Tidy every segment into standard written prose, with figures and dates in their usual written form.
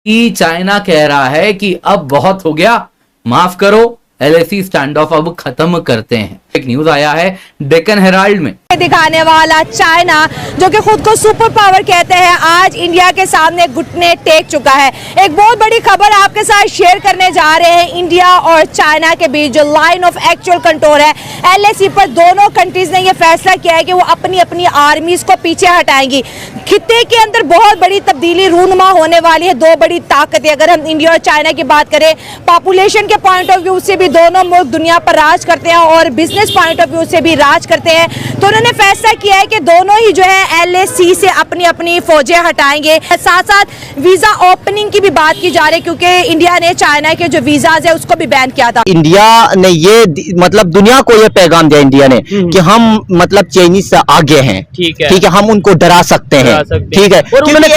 कि चाइना कह रहा है कि अब बहुत हो गया, माफ करो, एलएसी स्टैंड ऑफ अब खत्म करते हैं। एक न्यूज आया है डेक्कन हेराल्ड में दिखाने वाला चाइना, जो कि खुद को सुपर पावर कहते हैं, आज इंडिया के सामने घुटने टेक चुका है। एक बहुत बड़ी खबर आपके साथ शेयर करने जा रहे हैं। इंडिया और चाइना के बीच जो लाइन ऑफ एक्चुअल कंट्रोल है एलएसी पर, दोनों कंट्रीज ने यह फैसला किया है कि वो अपनी अपनी आर्मीज को पीछे हटाएंगी। खित्ते के अंदर बहुत बड़ी तब्दीली रूनुमा होने वाली है। दो बड़ी ताकतें, अगर हम इंडिया और चाइना की बात करें, पॉपुलेशन के पॉइंट ऑफ व्यू से भी दोनों मुल्क दुनिया पर राज करते हैं और बिजनेस पॉइंट ऑफ व्यू से भी राज करते हैं। तो उन्होंने फैसला किया है कि दोनों ही जो है एलएसी से अपनी अपनी फौजें हटाएंगे। साथ साथ वीजा ओपनिंग की भी बात की जा रही है, क्योंकि इंडिया ने चाइना के जो वीजाज है उसको भी बैन किया था। इंडिया ने ये मतलब दुनिया को ये पैगाम दिया इंडिया ने कि हम मतलब चाइनीज से आगे हैं, ठीक है, हम उनको डरा सकते हैं, ठीक है। और उन्होंने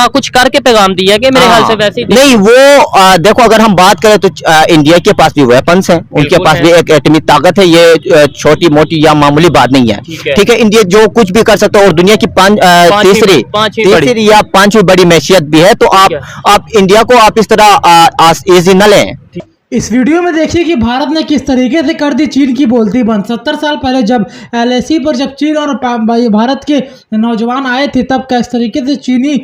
कुछ करके पैगाम दिया कि मेरे ख्याल से वैसे नहीं, वो देखो अगर हम बात करें तो इंडिया के पास भी वेपन्स हैं, उनके पास भी एक एटमी ताकत है। ये छोटी मोटी या मामूली बात नहीं है, ठीक है। इंडिया जो कुछ भी कर सकता है और दुनिया की तीसरी या पांचवी बड़ी मैशियत भी है। तो आप इंडिया को आप इस तरह इजी न लें। इस वीडियो में देखिए कि भारत ने किस तरीके से कर दी चीन की बोलती बंद। 70 साल पहले जब एलएसी पर जब चीन और भारत के नौजवान आए थे, तब किस तरीके से चीनी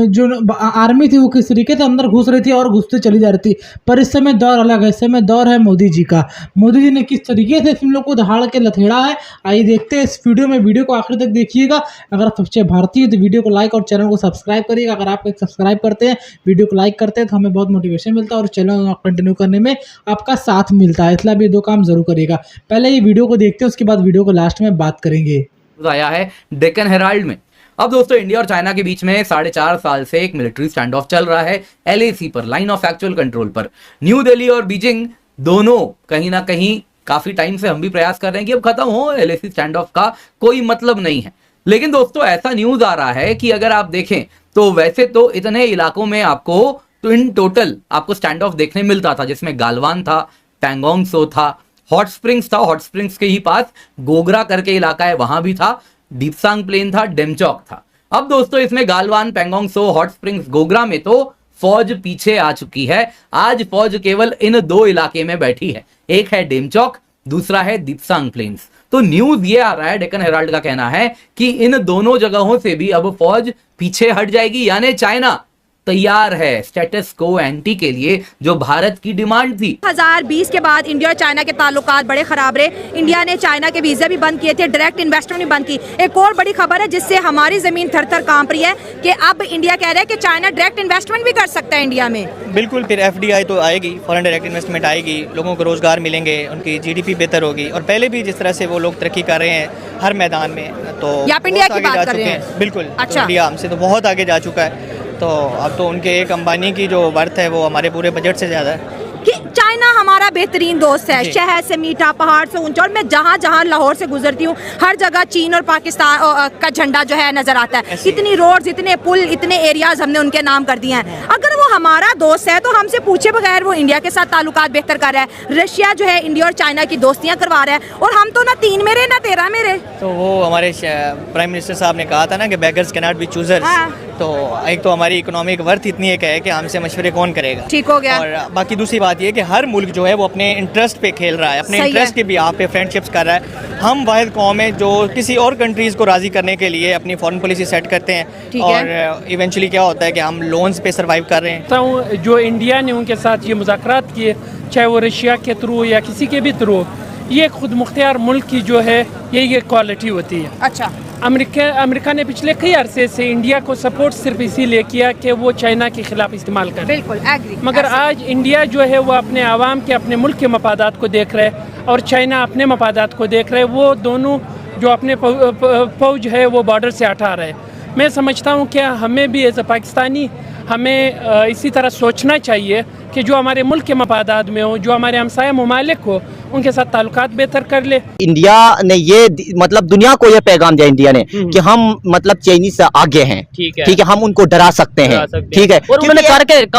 जो आर्मी थी वो किस तरीके से अंदर घुस रही थी और घुसते चली जा रही थी। पर इस समय दौर अलग है, इस समय दौर है मोदी जी का। मोदी जी ने किस तरीके से इन लोग को दहाड़ के लथेड़ा है, आइए देखते हैं इस वीडियो में। वीडियो को आखिर तक देखिएगा। अगर आप सच्चे भारतीय हैं तो वीडियो को लाइक और चैनल को सब्सक्राइब करिएगा। अगर आप सब्सक्राइब करते हैं, वीडियो को लाइक करते हैं, तो हमें बहुत मोटिवेशन मिलता है और चैनल कंटिन्यू करने में आपका साथ मिलता है। इसलिए भी दो काम जरूर करेगा। पहले ये वीडियो को देखते हैं, उसके बाद वीडियो को लास्ट में बात करेंगे। आया है डेक्कन हेराल्ड में। अब दोस्तों, इंडिया और चाइना के बीच में 4.5 साल से एक मिलिट्री स्टैंड ऑफ चल रहा है एलएसी पर, लाइन ऑफ एक्चुअल कंट्रोल पर। न्यू दिल्ली और बीजिंग दोनों कहीं ना कहीं काफी टाइम से हम भी प्रयास कर रहे हैं कि अब खत्म हो, एलएसी स्टैंड ऑफ का कोई मतलब नहीं है। लेकिन दोस्तों, ऐसा न्यूज आ रहा है कि अगर आप देखें तो वैसे तो इतने इलाकों में आपको तो इन टोटल आपको स्टैंड ऑफ देखने मिलता था, जिसमें गालवान था, पैंगोंग सो था, हॉट स्प्रिंग्स था, हॉट स्प्रिंग्स के ही पास गोगरा करके इलाका है, वहां भी था, दीपसांग प्लेन था, डेमचौक था। अब दोस्तों, इसमें गालवान, पैंगोंग सो, हॉट स्प्रिंग्स, गोगरा में तो फौज पीछे आ चुकी है। आज फौज केवल इन दो इलाके में बैठी है, एक है डेमचौक, दूसरा है दीपसांग प्लेन्स। तो न्यूज ये आ रहा है, डेक्कन हेराल्ड का कहना है कि इन दोनों जगहों से भी अब फौज पीछे हट जाएगी, यानी चाइना तैयार है स्टेटस को एंटी के लिए, जो भारत की डिमांड थी। 2020 के बाद इंडिया और चाइना के ताल्लुकात बड़े खराब रहे। इंडिया ने चाइना के वीजा भी बंद किए थे, डायरेक्ट इन्वेस्टमेंट भी बंद की। एक और बड़ी खबर है जिससे हमारी जमीन थर थर कांप रही है कि अब इंडिया कह रहा है कि चाइना डायरेक्ट इन्वेस्टमेंट भी कर सकता है इंडिया में। बिल्कुल, फिर एफडीआई तो आएगी, फॉरेन डायरेक्ट इन्वेस्टमेंट आएगी, लोगों को रोजगार मिलेंगे, उनकी जीडीपी बेहतर होगी। और पहले भी जिस तरह से वो लोग तरक्की कर रहे हैं हर मैदान में, तो आप इंडिया की बात कर रहे हैं? बिल्कुल, अच्छा। इंडिया हमसे तो बहुत आगे जा चुका है। तो अब तो उनके एक अंबानी की जो वर्थ है वो हमारे पूरे बजट से ज़्यादा है। कि चाइना हमारा बेहतरीन दोस्त है, शहर से मीठा, पहाड़ से ऊंचा। और मैं जहाँ जहाँ लाहौर से गुजरती हूँ, हर जगह चीन और पाकिस्तान का झंडा जो है नजर आता है। इतनी रोड्स, इतने पुल, इतने एरियाज हमने उनके नाम कर दिए हैं। अगर वो हमारा दोस्त है तो हमसे पूछे बगैर वो इंडिया के साथ ताल्लुकात बेहतर कर रहा है। रशिया जो है इंडिया और चाइना की दोस्तियाँ करवा रहा है, और हम तो ना 3 मेरे ना 13 मेरे। तो वो हमारे प्राइम मिनिस्टर साहब ने कहा था ना कि beggars can not be choosers. तो एक तो हमारी इकोनॉमिक वर्थ इतनी एक है कि हमसे मशवरे कौन करेगा। ठीक हो गया। और बाकी दूसरी बात ये कि हर मुल्क जो है वो अपने इंटरेस्ट पे खेल रहा है, अपने इंटरेस्ट के भी यहाँ पे फ्रेंडशिप्स कर रहा है। हम वाहिद कौम है जो किसी और कंट्रीज़ को राज़ी करने के लिए अपनी फॉरेन पॉलिसी सेट करते हैं, और इवेंचुअली क्या होता है कि हम लोन्स पे सर्वाइव कर रहे हैं। जो इंडिया ने उनके साथ ये मुज़ाकरात किए, चाहे वो रशिया के थ्रू या किसी के भी थ्रू, ये खुद मुख्तियार मुल्क की जो है ये क्वालिटी होती है। अच्छा। अमेरिका ने पिछले कई अरसे से इंडिया को सपोर्ट सिर्फ इसीलिए किया कि वो चाइना के खिलाफ इस्तेमाल करे। बिल्कुल एग्री। मगर आज इंडिया जो है वो अपने आवाम के, अपने मुल्क के मफादात को देख रहे हैं और चाइना अपने मफादात को देख रहे हैं। वो दोनों जो अपने फौज है वो बॉर्डर से हटा रहे हैं। मैं समझता हूँ कि हमें भी एज ए पाकिस्तानी हमें इसी तरह सोचना चाहिए कि जो हमारे मुल्क के मफादात में हो, जो हमारे हमसाया ममालिक हो, उनके साथ ताल्लुकात बेहतर कर ले। इंडिया ने ये मतलब दुनिया को ये पैगाम दिया इंडिया ने कि हम मतलब चाइनीज से आगे हैं। ठीक है, ठीक है, हम उनको डरा सकते हैं। ठीक है, और उन्होंने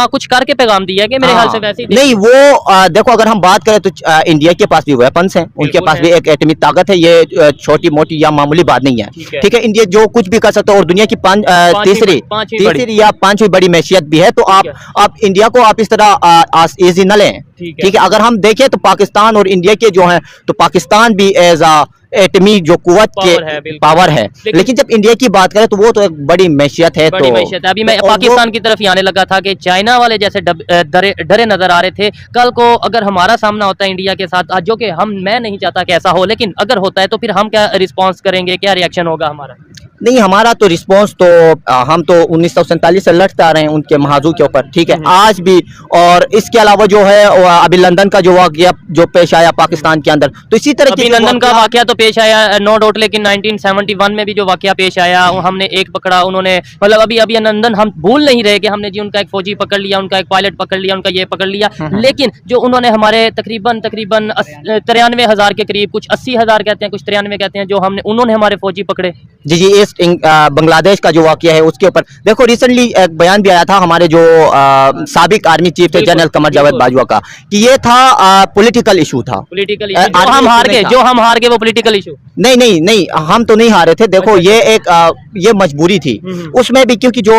कुछ करके पैगाम दिया है कि मेरे ख्याल से वैसे ही नहीं वो देखो अगर हम बात करें तो इंडिया के पास भी वेपन्स हैं, उनके पास भी एक एटॉमिक ताकत है, ये छोटी मोटी या मामूली बात नहीं है। ठीक है, इंडिया जो कुछ भी कर सकता है और दुनिया की तीसरी या पांचवी बड़ी मैशियत भी है, तो आप इंडिया को आप इस तरह इजी न लें। ठीक है, अगर हम देखें तो पाकिस्तान और इंडिया के जो हैं, तो पाकिस्तान भी एज एटमी जो कुव्वत के पावर है, लेकिन जब इंडिया की बात करें तो वो तो एक बड़ी मैशियत है। बड़ी मैशियत है। अभी मैं पाकिस्तान की तरफ ही आने लगा था कि चाइना वाले जैसे डरे नजर आ रहे थे। कल को अगर हमारा सामना होता है इंडिया के साथ, जो कि मैं नहीं चाहता कि ऐसा हो, लेकिन अगर होता है तो फिर हम क्या रिस्पॉन्स करेंगे, क्या रिएक्शन होगा हमारा? नहीं, हमारा तो रिस्पांस तो हम तो 1947 से लड़ते आ रहे हैं उनके महाजू के ऊपर। ठीक है, आज भी। और इसके अलावा जो है अभी लंदन का जो वाकया जो पेश आया पाकिस्तान के अंदर, तो इसी तरह अभी लंदन का वाकया तो पेश आया, नो डाउट, लेकिन 1971 में भी जो वाकया पेश आया, हमने एक पकड़ा, उन्होंने मतलब अभी लंदन हम भूल नहीं रहे कि हमने जी उनका एक फौजी पकड़ लिया, उनका एक पायलट पकड़ लिया, उनका ये पकड़ लिया, लेकिन जो उन्होंने हमारे तकरीबन 93,000 के करीब, कुछ 80,000 कहते हैं, कुछ 93 कहते हैं, जो उन्होंने हमारे फौजी पकड़े। जी ईस्ट बांग्लादेश का जो वाकया है उसके ऊपर देखो, रिसेंटली एक बयान भी आया था हमारे जो साबिक आर्मी चीफ थे जनरल कमर जावेद बाजवा का, कि ये था पॉलिटिकल इशू था। पॉलिटिकल इशू जो हम हार गए वो पॉलिटिकल इशू नहीं, हम तो नहीं हारे थे। देखो ये एक ये मजबूरी थी उसमें भी, क्योंकि जो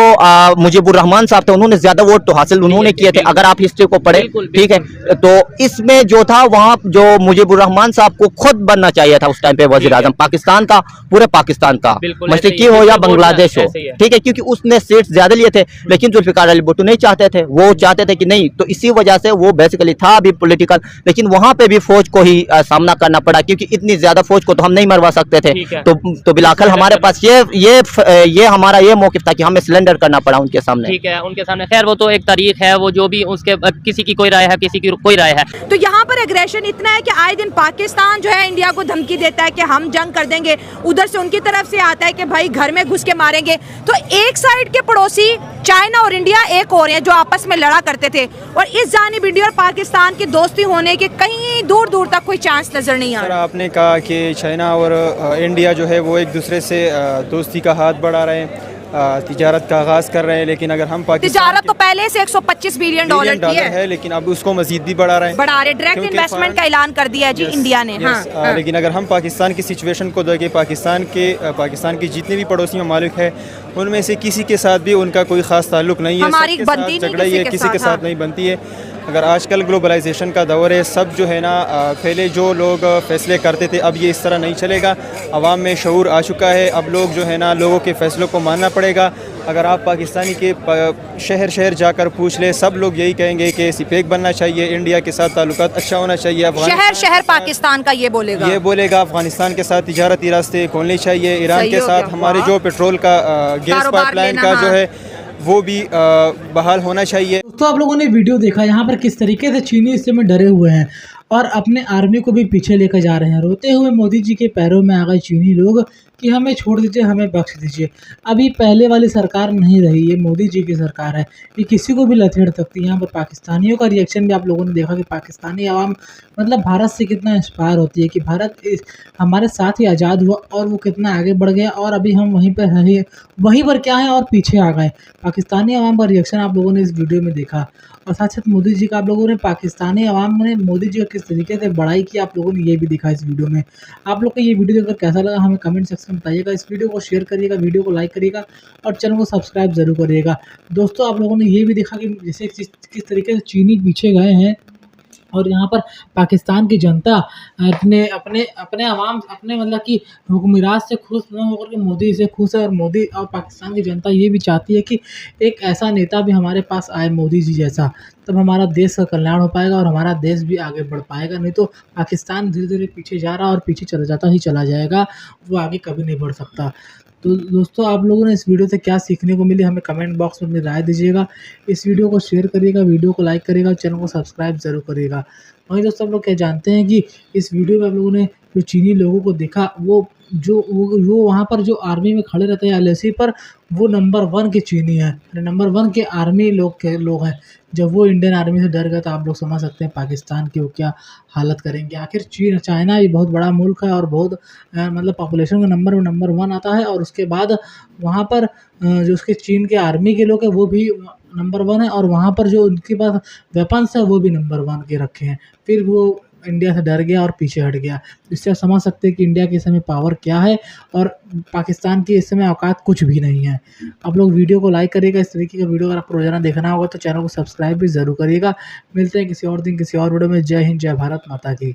मुजीबुर रहमान साहब थे उन्होंने ज्यादा वोट तो हासिल उन्होंने किए थे, अगर आप हिस्ट्री को पढ़े। ठीक है, तो इसमें जो था वहाँ जो मुजीबुर रहमान साहब को खुद बनना चाहिए था उस टाइम पे वजीर आजम पाकिस्तान का, पूरे पाकिस्तान का, मशरिकी हो या बांग्लादेश हो। ठीक है, क्योंकि उसने सीट ज्यादा लिए थे, लेकिन जुल्फिकार अली भुट्टो नहीं चाहते थे, वो चाहते थे कि नहीं, तो इसी वजह से वो बेसिकली था अभी पॉलिटिकल, लेकिन वहां पे भी फौज को ही सामना करना पड़ा, क्योंकि इतनी ज्यादा फौज को तो हम नहीं मरवा सकते थे। तो बिलाखल हमारे पास ये हमारा ये मौकिफ था कि हमें सिलेंडर करना पड़ा उनके सामने। ठीक है, उनके सामने। खैर वो तो एक तारीख है, वो जो भी उसके किसी की कोई राय है, किसी की कोई राय है। तो यहाँ पर एग्रेशन इतना है कि आए दिन पाकिस्तान जो है इंडिया को धमकी देता है कि हम जंग कर देंगे, उधर से उनकी तरफ से आता है कि भाई घर में घुस के मारेंगे। तो एक साइड के पड़ोसी चाइना और इंडिया एक और हैं जो आपस में लड़ा करते थे, और इस जानिब इंडिया और पाकिस्तान की दोस्ती होने के कहीं दूर दूर तक कोई चांस नजर नहीं आ रहा। आपने कहा कि चाइना और इंडिया जो है वो एक दूसरे से दोस्ती का हाथ बढ़ा रहे हैं, तिजारत का आगाज कर रहे हैं, लेकिन अगर हम तिजारत तो पहले से 125 बिलियन डॉलर की है, लेकिन अब उसको मजीद भी बढ़ा रहे हैं, डायरेक्ट इन्वेस्टमेंट का ऐलान कर दिया है जी इंडिया ने। हाँ। लेकिन अगर हम पाकिस्तान की सिचुएशन को देखें, पाकिस्तान के जितने भी पड़ोसी ममालिक है उनमें से किसी के साथ भी उनका कोई खास ताल्लुक नहीं है, हमारी बनती झगड़ा ये किसी के साथ नहीं बनती है। अगर आजकल ग्लोबलाइजेशन का दौर है, सब जो है ना पहले जो लोग फैसले करते थे अब ये इस तरह नहीं चलेगा, आवाम में शऊर आ चुका है, अब लोग जो है ना लोगों के फैसलों को मानना पड़ेगा। अगर आप पाकिस्तानी के शहर शहर जाकर पूछ ले, सब लोग यही कहेंगे कि सिपेक बनना चाहिए, इंडिया के साथ ताल्लुकात अच्छा होना चाहिए, शहर पाकिस्तान का ये बोलेगा अफगानिस्तान के साथ तिजारती रास्ते खोलने चाहिए, ईरान के साथ हमारे जो पेट्रोल का गैस पाइपलाइन का जो है वो भी बहाल होना चाहिए। तो आप लोगों ने वीडियो देखा यहाँ पर किस तरीके से चीनी इससे में डरे हुए हैं और अपने आर्मी को भी पीछे लेकर जा रहे हैं। रोते हुए मोदी जी के पैरों में आ गए चीनी लोग कि हमें छोड़ दीजिए, हमें बख्श दीजिए। अभी पहले वाली सरकार नहीं रही, ये मोदी जी की सरकार है, ये किसी को भी लथेड़ सकती है। यहाँ पर पाकिस्तानियों का रिएक्शन भी आप लोगों ने देखा कि पाकिस्तानी आवाम मतलब भारत से कितना इंस्पायर होती है कि भारत हमारे साथ ही आज़ाद हुआ और वो कितना आगे बढ़ गया और अभी हम वहीं पर हैं, वहीं पर क्या है और पीछे आ गए। पाकिस्तानी आवाम का रिएक्शन आप लोगों ने इस वीडियो में देखा और साथ साथ मोदी जी का आप लोगों ने पाकिस्तानी आवाम ने मोदी जी का किस तरीके से बड़ाई की आप लोगों ने ये भी देखा इस वीडियो में। आप लोग को ये वीडियो देखकर कैसा लगा हमें कमेंट सेक्शन में बताइएगा। इस वीडियो को शेयर करिएगा, वीडियो को लाइक करिएगा और चैनल को सब्सक्राइब जरूर करिएगा। दोस्तों आप लोगों ने ये भी देखा कि जैसे किस तरीके से चीनी पीछे गए हैं और यहाँ पर पाकिस्तान की जनता अपने आवाम अपने मतलब कि हुक्मरान से खुश न होकर के मोदी से खुश है और मोदी और पाकिस्तान की जनता ये भी चाहती है कि एक ऐसा नेता भी हमारे पास आए मोदी जी जैसा, तब हमारा देश का कल्याण हो पाएगा और हमारा देश भी आगे बढ़ पाएगा। नहीं तो पाकिस्तान धीरे धीरे पीछे जा रहा और पीछे चला जाएगा, वो आगे कभी नहीं बढ़ सकता। तो दोस्तों आप लोगों ने इस वीडियो से क्या सीखने को मिली हमें कमेंट बॉक्स में अपनी राय दीजिएगा। इस वीडियो को शेयर करिएगा, वीडियो को लाइक करिएगा, चैनल को सब्सक्राइब जरूर करिएगा। वहीं दोस्तों आप लोग क्या जानते हैं कि इस वीडियो में आप लोगों ने जो चीनी लोगों को देखा वो जो वो वहाँ पर जो आर्मी में खड़े रहते हैं एलएसी पर, वो नंबर 1 के चीनी हैं, नंबर 1 के आर्मी लोग हैं। जब वो इंडियन आर्मी से डर गए तो आप लोग समझ सकते हैं पाकिस्तान की वो क्या हालत करेंगे। आखिर चाइना भी बहुत बड़ा मुल्क है और बहुत मतलब पॉपुलेशन के नंबर 1 आता है, और उसके बाद वहाँ पर जो उसके चीन के आर्मी के लोग हैं वो भी नंबर 1 है, और वहाँ पर जो उनके पास वेपन्स है वो भी नंबर 1 के रखे हैं। फिर वो इंडिया से डर गया और पीछे हट गया। इससे आप समझ सकते हैं कि इंडिया के इस समय पावर क्या है और पाकिस्तान की इस समय औकात कुछ भी नहीं है। आप लोग वीडियो को लाइक करिएगा। इस तरीके का वीडियो अगर आपको रोजाना देखना होगा तो चैनल को सब्सक्राइब भी ज़रूर करिएगा। मिलते हैं किसी और दिन किसी और वीडियो में। जय हिंद, जय भारत माता की।